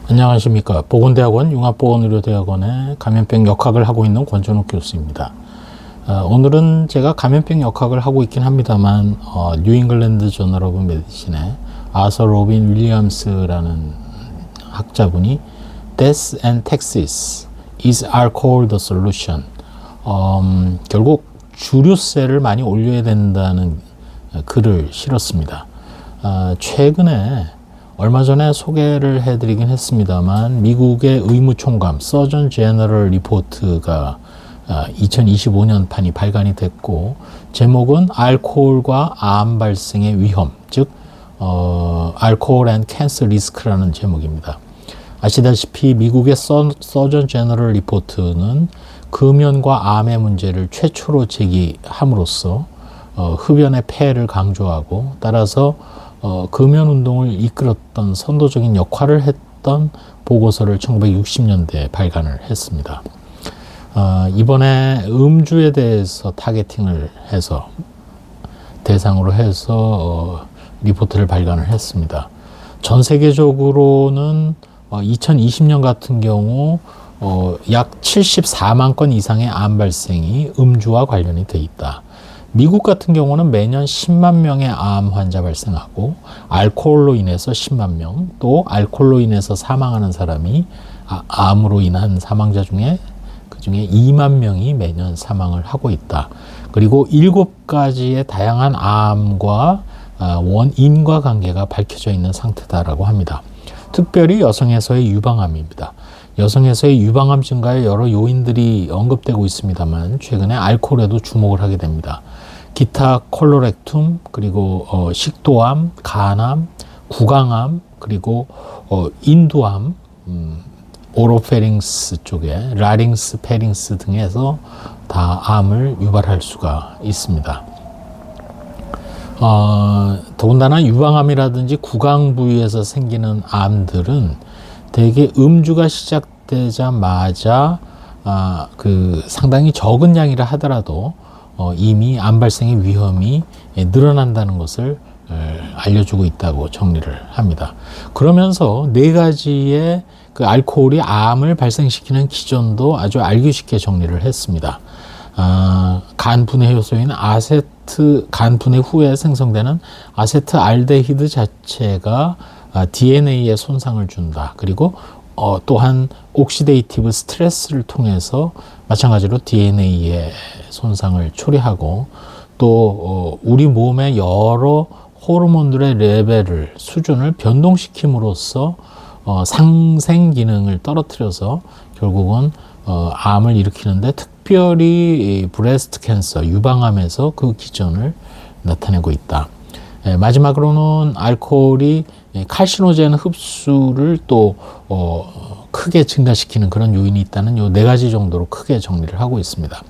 안녕하십니까. 보건대학원 융합보건의료대학원의 감염병 역학을 하고 있는 권준욱 교수입니다. 오늘은 제가 감염병 역학을 하고 있긴 합니다만 뉴잉글랜드 저널 오브 메디신의 아서 로빈 윌리엄스라는 학자분이 Death and Taxes, Is Alcohol the Solution? 결국 주류세를 많이 올려야 된다는 글을 실었습니다. 최근에 얼마 전에 소개를 해드리긴 했습니다만 미국의 의무총감 서전 제너럴 리포트가 2025년 판이 발간이 됐고, 제목은 알코올과 암 발생의 위험, 즉 알코올 앤 캔서 리스크라는 제목입니다. 아시다시피 미국의 서전 제너럴 리포트는 금연과 암의 문제를 최초로 제기함으로써 흡연의 폐해를 강조하고, 따라서 금연 운동을 이끌었던 선도적인 역할을 했던 보고서를 1960년대에 발간을 했습니다. 이번에 음주에 대해서 타겟팅을 해서 대상으로 해서 리포트를 발간을 했습니다. 전 세계적으로는 2020년 같은 경우 약 74만 건 이상의 암 발생이 음주와 관련이 돼 있다. 미국 같은 경우는 매년 10만 명의 암 환자 발생하고, 알코올로 인해서 10만 명, 또 알코올로 인해서 사망하는 사람이 암으로 인한 사망자 중에 그중에 2만 명이 매년 사망을 하고 있다. 그리고 7가지의 다양한 암과 원인과 관계가 밝혀져 있는 상태다라고 합니다. 특별히 여성에서의 유방암입니다. 여성에서의 유방암 증가에 여러 요인들이 언급되고 있습니다만, 최근에 알코올에도 주목을 하게 됩니다. 기타 콜로렉툼, 그리고 식도암, 간암, 구강암, 그리고 인두암, 오로페링스 쪽에 라링스, 페링스 등에서 다 암을 유발할 수가 있습니다. 더군다나 유방암이라든지 구강 부위에서 생기는 암들은 대개 음주가 시작되자마자 상당히 적은 양이라 하더라도 이미 암 발생의 위험이 늘어난다는 것을 알려주고 있다고 정리를 합니다. 그러면서 4가지의 그 알코올이 암을 발생시키는 기전도 아주 알기 쉽게 정리를 했습니다. 간 분해 효소인 간 분해 후에 생성되는 아세트 알데히드 자체가 DNA에 손상을 준다. 그리고 또한 옥시데이티브 스트레스를 통해서 마찬가지로 DNA의 손상을 초래하고, 또 우리 몸의 여러 호르몬들의 수준을 변동시킴으로써 상생 기능을 떨어뜨려서 결국은 암을 일으키는데, 특별히 브레스트 캔서, 유방암에서 그 기전을 나타내고 있다. 마지막으로는 알코올이 칼시노젠 흡수를 또 크게 증가시키는 그런 요인이 있다는 요 4가지 정도로 크게 정리를 하고 있습니다.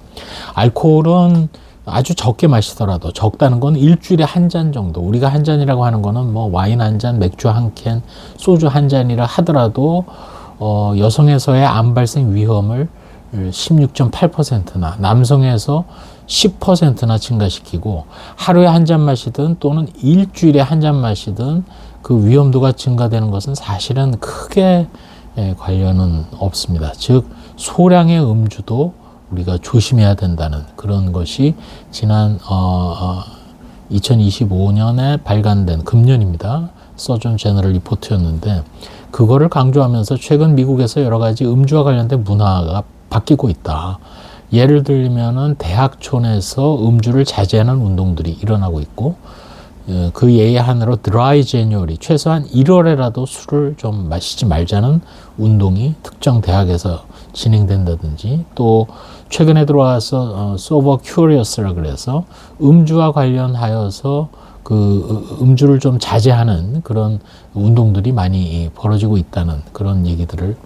알코올은 아주 적게 마시더라도, 적다는 건 일주일에 한 잔 정도, 우리가 한 잔이라고 하는 거는 뭐 와인 한 잔, 맥주 한 캔, 소주 한 잔이라 하더라도 여성에서의 암 발생 위험을 16.8%나 남성에서 10%나 증가시키고, 하루에 한 잔 마시든 또는 일주일에 한 잔 마시든 그 위험도가 증가되는 것은 사실은 크게 관련은 없습니다. 즉 소량의 음주도 우리가 조심해야 된다는 그런 것이 지난 2025년에 발간된, 금년입니다, 서전 제너럴 리포트였는데, 그거를 강조하면서 최근 미국에서 여러 가지 음주와 관련된 문화가 바뀌고 있다. 예를 들면은 대학촌에서 음주를 자제하는 운동들이 일어나고 있고, 그 예의 하나로 드라이 제뉴얼이, 최소한 1월에라도 술을 좀 마시지 말자는 운동이 특정 대학에서 진행된다든지, 또 최근에 들어와서 소버 큐리어스라 그래서 음주와 관련하여서 그 음주를 좀 자제하는 그런 운동들이 많이 벌어지고 있다는 그런 얘기들을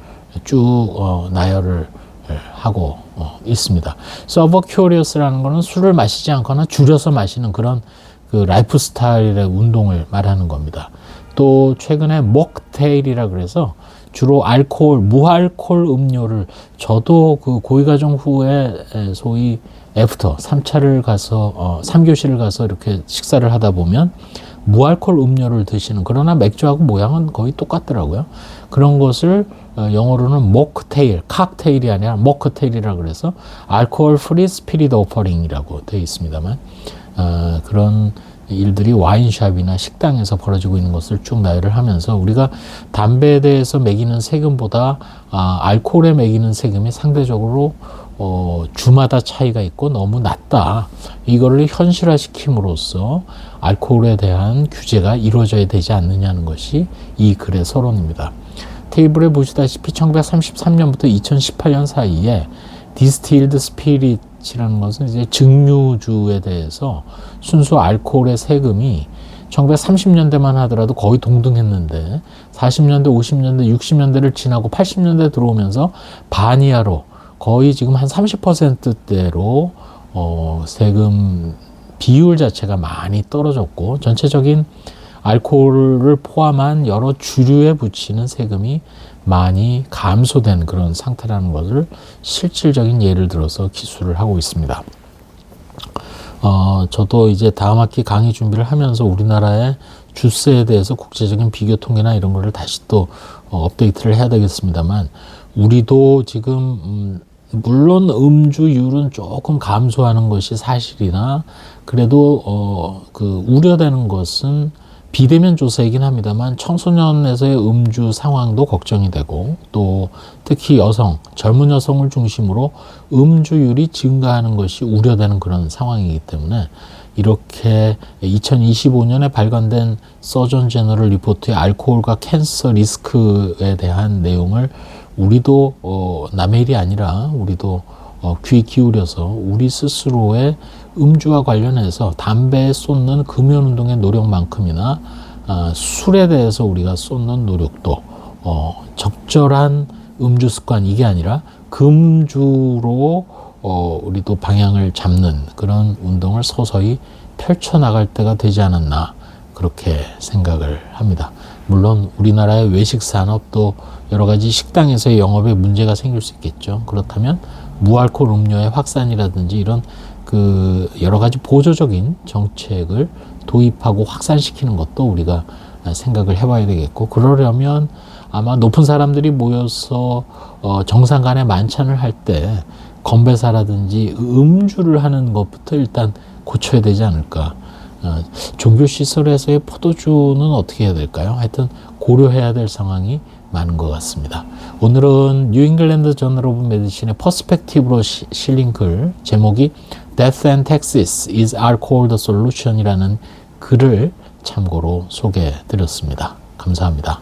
쭉 나열을 하고 있습니다. 서버 큐리어스라는 거는 술을 마시지 않거나 줄여서 마시는 그런 그 라이프 스타일의 운동을 말하는 겁니다. 또 최근에 먹테일이라 그래서 주로 무알콜 음료를, 저도 그 고위과정 후에 소위 애프터 3차를 가서 3교시를 가서 이렇게 식사를 하다 보면 무알콜 음료를 드시는, 그러나 맥주하고 모양은 거의 똑같더라고요. 그런 것을 영어로는 모크테일, 칵테일이 아니라 모크테일이라 그래서 알코올 프리 스피릿 오퍼링이라고 되어 있습니다만 그런 일들이 와인샵이나 식당에서 벌어지고 있는 것을 쭉 나열을 하면서 우리가 담배에 대해서 매기는 세금보다 알코올에 매기는 세금이 상대적으로 주마다 차이가 있고 너무 낮다. 이거를 현실화시킴으로써 알코올에 대한 규제가 이루어져야 되지 않느냐는 것이 이 글의 서론입니다. 테이블에 보시다시피 1933년부터 2018년 사이에 디스틸드 스피릿이라는 것은 이제 증류주에 대해서 순수 알코올의 세금이 1930년대만 하더라도 거의 동등했는데 40년대, 50년대, 60년대를 지나고 80년대 들어오면서 반이하로 거의 지금 한 30%대로 세금 비율 자체가 많이 떨어졌고 전체적인 알코올을 포함한 여러 주류에 붙이는 세금이 많이 감소된 그런 상태라는 것을 실질적인 예를 들어서 기술을 하고 있습니다. 저도 이제 다음 학기 강의 준비를 하면서 우리나라의 주세에 대해서 국제적인 비교 통계나 이런 거를 다시 또 업데이트를 해야 되겠습니다만 우리도 지금 물론 음주율은 조금 감소하는 것이 사실이나 그래도 우려되는 것은 비대면 조사이긴 합니다만 청소년에서의 음주 상황도 걱정이 되고 또 특히 여성, 젊은 여성을 중심으로 음주율이 증가하는 것이 우려되는 그런 상황이기 때문에 이렇게 2025년에 발간된 서전 제너럴 리포트의 알코올과 캔서 리스크에 대한 내용을 우리도 남의 일이 아니라 우리도 귀 기울여서 우리 스스로의 음주와 관련해서 담배에 쏟는 금연운동의 노력만큼이나 술에 대해서 우리가 쏟는 노력도 적절한 음주 습관 이게 아니라 금주로 우리도 방향을 잡는 그런 운동을 서서히 펼쳐나갈 때가 되지 않았나 그렇게 생각을 합니다. 물론 우리나라의 외식 산업도 여러 가지 식당에서의 영업에 문제가 생길 수 있겠죠. 그렇다면 무알코올 음료의 확산이라든지 이런 여러 가지 보조적인 정책을 도입하고 확산시키는 것도 우리가 생각을 해봐야 되겠고 그러려면 아마 높은 사람들이 모여서 정상 간의 만찬을 할 때 건배사라든지 음주를 하는 것부터 일단 고쳐야 되지 않을까. 종교시설에서의 포도주는 어떻게 해야 될까요? 하여튼 고려해야 될 상황이 많은 것 같습니다. 오늘은 뉴 잉글랜드 저널 오브 메디신의 퍼스펙티브로 실린 글 제목이 Death and Taxes is Alcohol the Solution 이라는 글을 참고로 소개해 드렸습니다. 감사합니다.